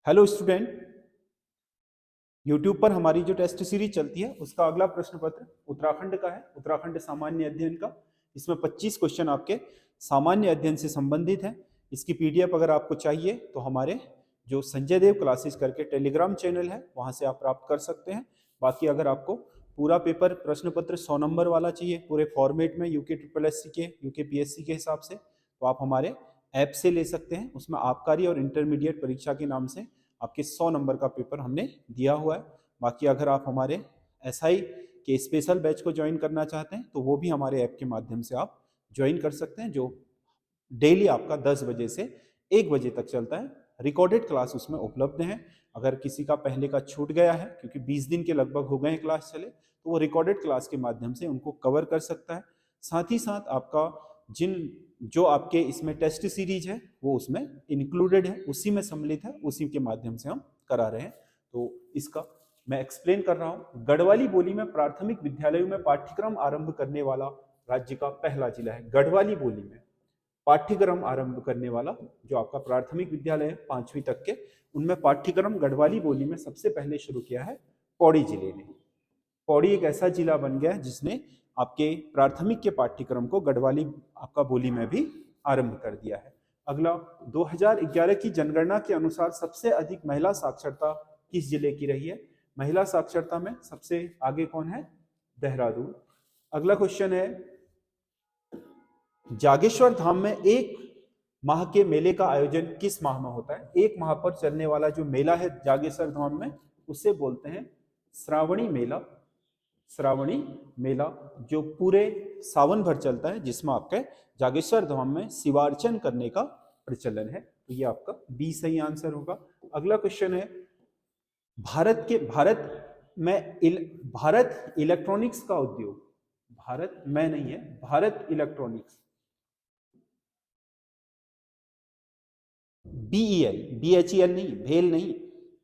Hello student. YouTube पर हमारी जो टेस्ट सीरीज चलती है उसका अगला प्रश्न पत्र उत्तराखंड का है, उत्तराखंड सामान्य अध्ययन का। इसमें 25 क्वेश्चन आपके सामान्य अध्ययन से संबंधित है। इसकी पीडीएफ अगर आपको चाहिए तो हमारे जो संजय देव क्लासेस करके टेलीग्राम चैनल है वहां से आप प्राप्त कर सकते हैं। बाकी अगर आपको पूरा पेपर प्रश्न पत्र 100 नंबर वाला चाहिए पूरे फॉर्मेट में यूके ट्रिपल एस सी के यूके पीएससी के हिसाब से, तो आप हमारे ऐप से ले सकते हैं। उसमें आबकारी और इंटरमीडिएट परीक्षा के नाम से आपके 100 नंबर का पेपर हमने दिया हुआ है। बाकी अगर आप हमारे एसआई के स्पेशल बैच को ज्वाइन करना चाहते हैं तो वो भी हमारे ऐप के माध्यम से आप ज्वाइन कर सकते हैं, जो डेली आपका 10 बजे से 1 बजे तक चलता है। रिकॉर्डेड क्लास उसमें उपलब्ध है। अगर किसी का पहले का छूट गया है, क्योंकि 20 दिन के लगभग हो गए हैं क्लास चले, तो वो रिकॉर्डेड क्लास के माध्यम से उनको कवर कर सकता है। साथ ही साथ आपका जिन जो आपके इसमें टेस्ट सीरीज है वो उसमें इंक्लूडेड है, उसी में सम्मिलित है, उसी के माध्यम से हम करा रहे हैं। तो इसका मैं एक्सप्लेन कर रहा हूँ। गढ़वाली बोली में प्राथमिक विद्यालयों में पाठ्यक्रम आरंभ करने वाला राज्य का पहला जिला है। गढ़वाली बोली में पाठ्यक्रम आरंभ करने वाला जो आपका प्राथमिक विद्यालय है 5वीं तक के, उनमें पाठ्यक्रम गढ़वाली बोली में सबसे पहले शुरू किया है पौड़ी जिले ने। पौड़ी एक ऐसा जिला बन गया है जिसने आपके प्राथमिक के पाठ्यक्रम को गढ़वाली आपका बोली में भी आरंभ कर दिया है। अगला, 2011 की जनगणना के अनुसार सबसे अधिक महिला साक्षरता किस जिले की रही है? महिला साक्षरता में सबसे आगे कौन है? देहरादून। अगला क्वेश्चन है, जागेश्वर धाम में एक माह के मेले का आयोजन किस माह में होता है? एक माह पर चलने वाला जो मेला है जागेश्वर धाम में उसे बोलते हैं श्रावणी मेला। श्रावणी मेला जो पूरे सावन भर चलता है, जिसमें आपके जागेश्वर धाम में शिवार्चन करने का प्रचलन है। तो ये आपका बी सही आंसर होगा। अगला क्वेश्चन है, भारत इलेक्ट्रॉनिक्स का उद्योग, भारत में नहीं है, भारत इलेक्ट्रॉनिक्स, बीईएल, बीएचईएल नहीं, भेल नहीं,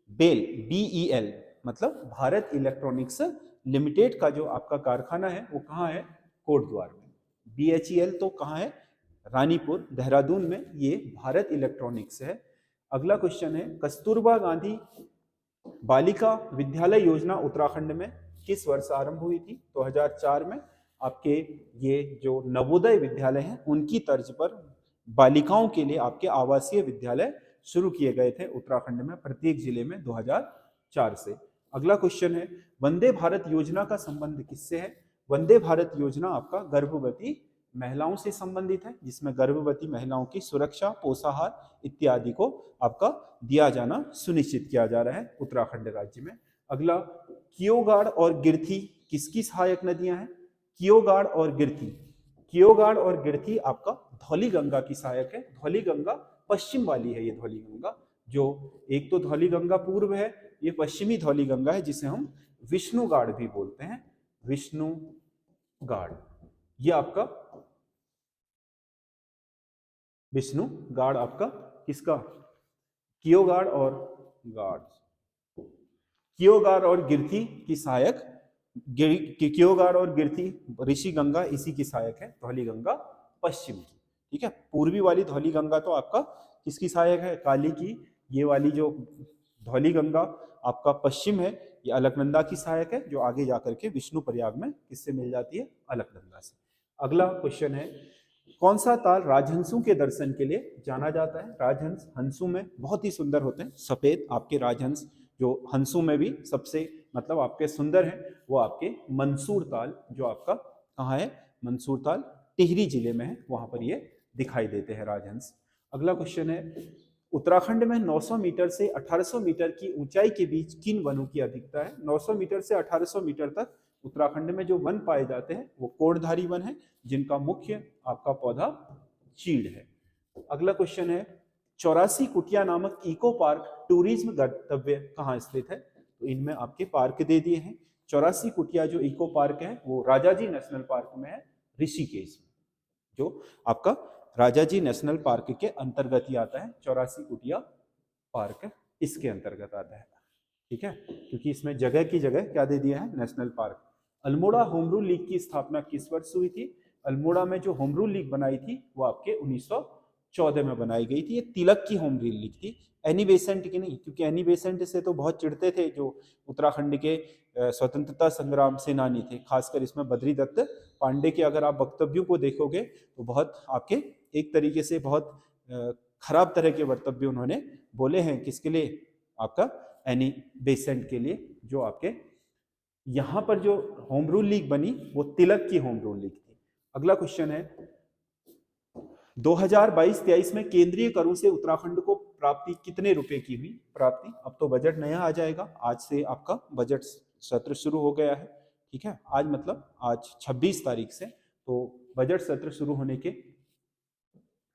बेल, बीईएल मतलब भारत इलेक्ट्रॉनिक्स लिमिटेड का जो आपका कारखाना है वो कहाँ है? कोटद्वार में। बीएचईएल तो कहाँ है? रानीपुर देहरादून में, ये भारत इलेक्ट्रॉनिक्स है। अगला क्वेश्चन है, कस्तूरबा गांधी बालिका विद्यालय योजना उत्तराखंड में किस वर्ष आरंभ हुई थी? 2004 में। आपके ये जो नवोदय विद्यालय हैं उनकी तर्ज पर बालिकाओं के लिए आपके आवासीय विद्यालय शुरू किए गए थे उत्तराखंड में प्रत्येक जिले में 2004 से। अगला क्वेश्चन है, वंदे भारत योजना का संबंध किससे है? वंदे भारत योजना आपका गर्भवती महिलाओं से संबंधित है, जिसमें गर्भवती महिलाओं की सुरक्षा, पोषाहार इत्यादि को आपका दिया जाना सुनिश्चित किया जा रहा है उत्तराखंड राज्य में। अगला, कियोगाड़ और गिरथी किसकी सहायक नदियां हैं? कियोगाड़ और गिरथी, कियोगाड़ और गिरथी आपका धौली गंगा की सहायक है। धौली गंगा पश्चिम वाली है, ये धौली गंगा जो एक तो धौली गंगा पूर्व है, ये पश्चिमी धौली गंगा है जिसे हम विष्णुगाड़ भी बोलते हैं। विष्णुगाड़, ये आपका विष्णुगाड़ आपका किसका? कियोगाड़ और गाड़, कियोगाड़ और गिरथी की सहायक, कियोगाड़ और गिरथी ऋषि गंगा इसी की सहायक है, धौली गंगा पश्चिम की। ठीक है, पूर्वी वाली धौली गंगा तो आपका किसकी सहायक है? काली की। ये वाली जो धौली गंगा आपका पश्चिम है, ये अलकनंदा की सहायक है, जो आगे जाकर के विष्णु प्रयाग में किससे मिल जाती है? अलकनंदा से। अगला क्वेश्चन है, कौन सा ताल राजहंसों के दर्शन के लिए जाना जाता है? राजहंस हंसों में बहुत ही सुंदर होते हैं, सफेद आपके राजहंस जो हंसों में भी सबसे मतलब आपके सुंदर है वो आपके मंसूर ताल, जो आपका कहाँ है? मंसूर ताल टिहरी जिले में है, वहां पर ये दिखाई देते हैं राजहंस। अगला क्वेश्चन है, उत्तराखंड में 900 मीटर से 1800 मीटर की ऊंचाई के बीच किन वनों की अधिकता है? 900 मीटर से 1800 मीटर तक उत्तराखंड में जो वन पाए जाते हैं वो कोटधारी वन है, जिनका मुख्य आपका पौधा चीड़ है। अगला क्वेश्चन है, 84 कुटिया नामक इको पार्क टूरिज्म गंतव्य कहाँ स्थित है? तो इनमें आपके पार्क दे दिए हैं। 84 कुटिया जो इको पार्क है वो राजाजी नेशनल पार्क में है, ऋषिकेश में, जो आपका राजाजी नेशनल पार्क के अंतर्गत ही आता है। 84 कुटिया पार्क इसके अंतर्गत आता है। ठीक है, क्योंकि इसमें जगह की जगह क्या दे दिया है? National park. Almora home rule league की स्थापना किस वर्ष हुई थी? अल्मोड़ा में जो होम रूल लीग बनाई थी वो आपके 1914 में बनाई गई थी। ये तिलक की होम रूल लीग थी, एनी बेसेंट की नहीं, क्योंकि एनी बेसेंट से तो बहुत चिढ़ते थे जो उत्तराखंड के स्वतंत्रता संग्राम सेनानी थे, खासकर इसमें बद्री दत्त पांडे के अगर आप वक्तव्यों को देखोगे तो बहुत आपके एक तरीके से बहुत खराब तरह के वक्तव्य उन्होंने बोले हैं। किसके लिए? आपका एनी बेसेंट के लिए। जो आपके यहां पर जो होम रूल लीग बनी वो तिलक की होम रूल लीग थी। अगला क्वेश्चन है 2022-23 में केंद्रीय करों से उत्तराखंड को प्राप्ति कितने रुपए की हुई? प्राप्ति, अब तो बजट नया आ जाएगा, आज से आपका बजट सत्र शुरू हो गया है, ठीक है। आज मतलब आज 26 तारीख से तो बजट सत्र शुरू होने के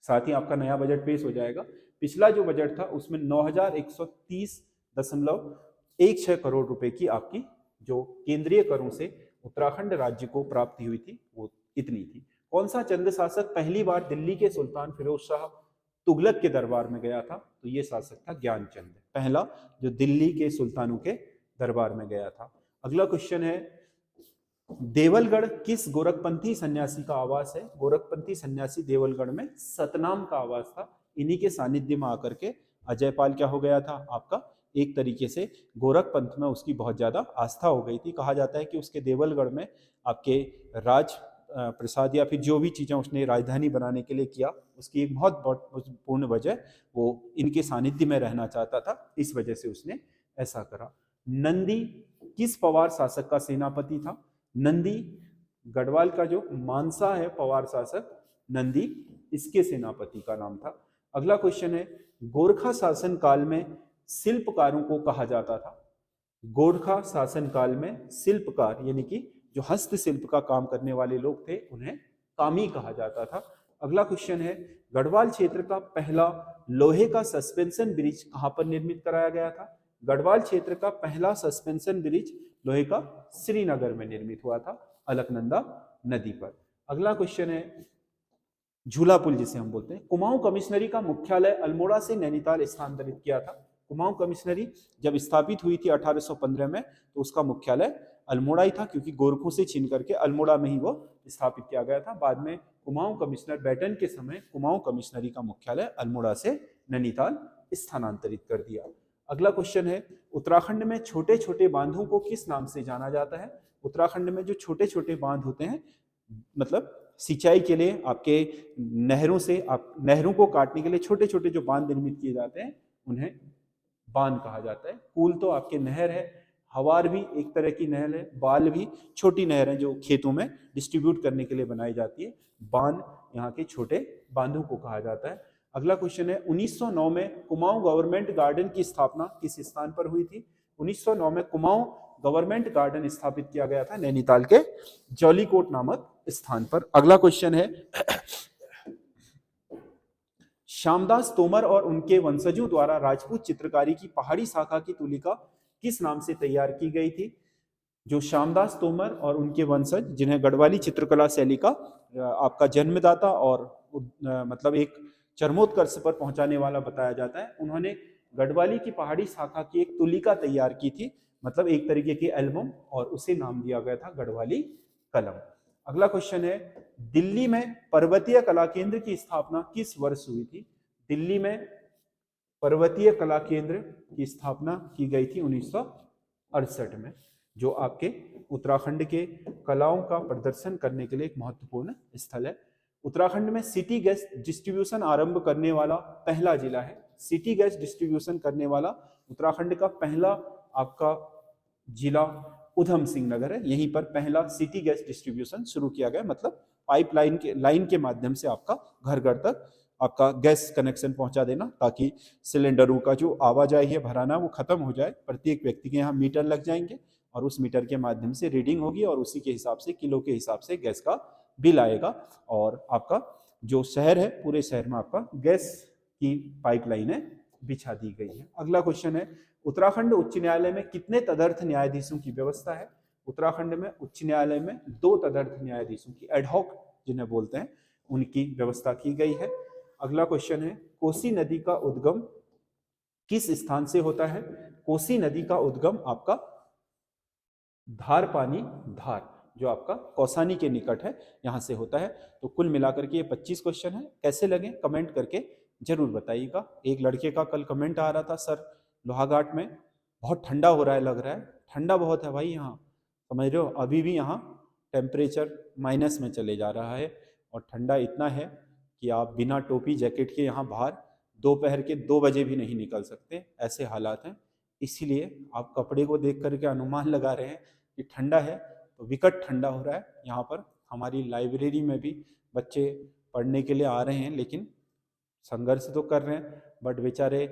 साथ ही आपका नया बजट पेश हो जाएगा। पिछला जो बजट था उसमें 9,130.16 करोड़ रुपए की आपकी जो केंद्रीय करों से उत्तराखंड राज्य को प्राप्ति हुई थी वो इतनी थी। कौन सा चंद शासक पहली बार दिल्ली के सुल्तान फिरोज शाह तुगलक के दरबार में गया था? तो ये शासक था ज्ञानचंद, पहला जो दिल्ली के सुल्तानों के दरबार में गया था। अगला क्वेश्चन है देवलगढ़ किस गोरखपंथी सन्यासी का आवास है? गोरखपंथी सन्यासी देवलगढ़ में सतनाम का आवास था। इन्हीं के सानिध्य में आकर के अजयपाल क्या हो गया था? आपका एक तरीके से गोरख पंथ में उसकी बहुत ज्यादा आस्था हो गई थी। कहा जाता है कि उसके देवलगढ़ में आपके राज प्रसाद या फिर जो भी चीजें उसने राजधानी बनाने के लिए किया उसकी एक बहुत पूर्ण वजह वो इनके सानिध्य में रहना चाहता था, इस वजह से उसने ऐसा करा। नंदी किस पवार शासक का सेनापति था? नंदी गढ़वाल का जो मानसा है पवार शासक, नंदी इसके सेनापति का नाम था। अगला क्वेश्चन है गोरखा शासन काल में शिल्पकारों को कहा जाता था? गोरखा शासन काल में शिल्पकार यानी कि जो हस्तशिल्प का काम करने वाले लोग थे उन्हें कामी कहा जाता था। अगला क्वेश्चन है गढ़वाल क्षेत्र का पहला लोहे का सस्पेंशन ब्रिज कहां पर निर्मित कराया गया था? गढ़वाल क्षेत्र का पहला सस्पेंशन ब्रिज लोहे का श्रीनगर में निर्मित हुआ था, अलकनंदा नदी पर। अगला क्वेश्चन है झूला पुल जिसे हम बोलते हैं। कुमाऊं कमिश्नरी का मुख्यालय अल्मोड़ा से नैनीताल स्थानांतरित किया था। कुमाऊं कमिश्नरी जब स्थापित हुई थी 1815 में तो उसका मुख्यालय अल्मोड़ा ही था, क्योंकि गोरखों से छीन करके अल्मोड़ा में ही वो स्थापित किया गया था। बाद में कुमाऊं कमिश्नर बैटन के समय कुमाऊं कमिश्नरी का मुख्यालय अल्मोड़ा से नैनीताल स्थानांतरित कर दिया। अगला क्वेश्चन है उत्तराखंड में छोटे छोटे बांधों को किस नाम से जाना जाता है? उत्तराखंड में जो छोटे छोटे बांध होते हैं मतलब सिंचाई के लिए आपके नहरों से आप नहरों को काटने के लिए छोटे छोटे जो बांध निर्मित किए जाते हैं उन्हें बांध कहा जाता है। पुल तो आपके नहर है, हवार भी एक तरह की नहर है, बाल भी छोटी नहर है जो खेतों में डिस्ट्रीब्यूट करने के लिए बनाई जाती है। बांध यहाँ के छोटे बांधों को कहा जाता है। अगला क्वेश्चन है 1909 में कुमाऊं गवर्नमेंट गार्डन की स्थापना किस स्थान पर हुई थी? 1909 में कुमाऊं गवर्नमेंट गार्डन स्थापित किया गया था नैनीताल के जौलीकोट नामक स्थान पर। अगला क्वेश्चन है श्यामदास तोमर और उनके वंशजों द्वारा राजपूत चित्रकारी की पहाड़ी शाखा की तुलिका किस नाम से तैयार की गई थी? जो श्यामदास तोमर और उनके वंशज जिन्हें गढ़वाली चित्रकला शैली का आपका जन्मदाता और मतलब एक चरमोत्कर्ष पर पहुंचाने वाला बताया जाता है, उन्होंने गढ़वाली की पहाड़ी शाखा की एक तुलिका तैयार की थी, मतलब एक तरीके की एल्बम, और उसे नाम दिया गया था गढ़वाली कलम। अगला क्वेश्चन है दिल्ली में पर्वतीय कला केंद्र की स्थापना किस वर्ष हुई थी? दिल्ली में पर्वतीय कला केंद्र की स्थापना की गई थी 1968 में, जो आपके उत्तराखंड के कलाओं का प्रदर्शन करने के लिए एक महत्वपूर्ण स्थल है। उत्तराखंड में सिटी गैस डिस्ट्रीब्यूशन आरंभ करने वाला पहला जिला है। सिटी गैस डिस्ट्रीब्यूशन करने वाला उत्तराखंड का पहला आपका जिला उधम सिंह नगर है। यहीं पर पहला सिटी गैस डिस्ट्रीब्यूशन शुरू किया गया, मतलब पाइपलाइन के लाइन के माध्यम से आपका घर घर तक आपका गैस कनेक्शन पहुंचा देना, ताकि सिलेंडरों का जो आवाजाही है भराना वो खत्म हो जाए। प्रत्येक व्यक्ति के यहाँ मीटर लग जाएंगे और उस मीटर के माध्यम से रीडिंग होगी और उसी के हिसाब से किलो के हिसाब से गैस का बिल आएगा और आपका जो शहर है पूरे शहर में आपका गैस की पाइपलाइनें बिछा दी गई है। अगला क्वेश्चन है उत्तराखंड उच्च न्यायालय में कितने तदर्थ न्यायाधीशों की व्यवस्था है? उत्तराखंड में उच्च न्यायालय में 2 तदर्थ न्यायाधीशों की एडहॉक जिन्हें बोलते हैं उनकी व्यवस्था की गई है। अगला क्वेश्चन है कोसी नदी का उद्गम किस स्थान से होता है? कोसी नदी का उद्गम आपका धार पानी धार जो आपका कौसानी के निकट है, यहाँ से होता है। तो कुल मिलाकर के ये 25 क्वेश्चन है। कैसे लगे कमेंट करके जरूर बताइएगा। एक लड़के का कल कमेंट आ रहा था, सर लोहाघाट में बहुत ठंडा हो रहा है, लग रहा है। ठंडा बहुत है भाई यहाँ, समझ रहे हो, अभी भी यहाँ टेम्परेचर माइनस में चले जा रहा है और ठंडा इतना है कि आप बिना टोपी जैकेट के यहाँ बाहर दोपहर के 2 बजे भी नहीं निकल सकते, ऐसे हालात हैं। इसीलिए आप कपड़े को देख करके अनुमान लगा रहे हैं कि ठंडा है, तो विकट ठंडा हो रहा है यहाँ पर। हमारी लाइब्रेरी में भी बच्चे पढ़ने के लिए आ रहे हैं, लेकिन संघर्ष तो कर रहे हैं, बट बेचारे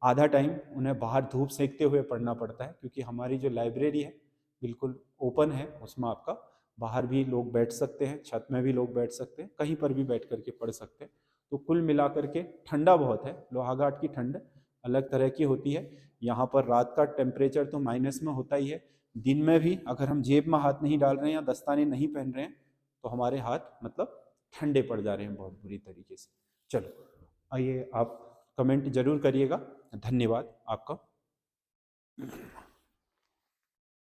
आधा टाइम उन्हें बाहर धूप सेकते हुए पढ़ना पड़ता है, क्योंकि हमारी जो लाइब्रेरी है बिल्कुल ओपन है, उसमें आपका बाहर भी लोग बैठ सकते हैं, छत में भी लोग बैठ सकते हैं, कहीं पर भी बैठ करके पढ़ सकते हैं। तो कुल मिलाकर के ठंडा बहुत है। लोहाघाट की ठंड अलग तरह की होती है। यहाँ पर रात का टेम्परेचर तो माइनस में होता ही है, दिन में भी अगर हम जेब में हाथ नहीं डाल रहे हैं या दस्ताने नहीं पहन रहे हैं तो हमारे हाथ मतलब ठंडे पड़ जा रहे हैं बहुत बुरी तरीके से। चलो आइए, आप कमेंट जरूर करिएगा। धन्यवाद आपका।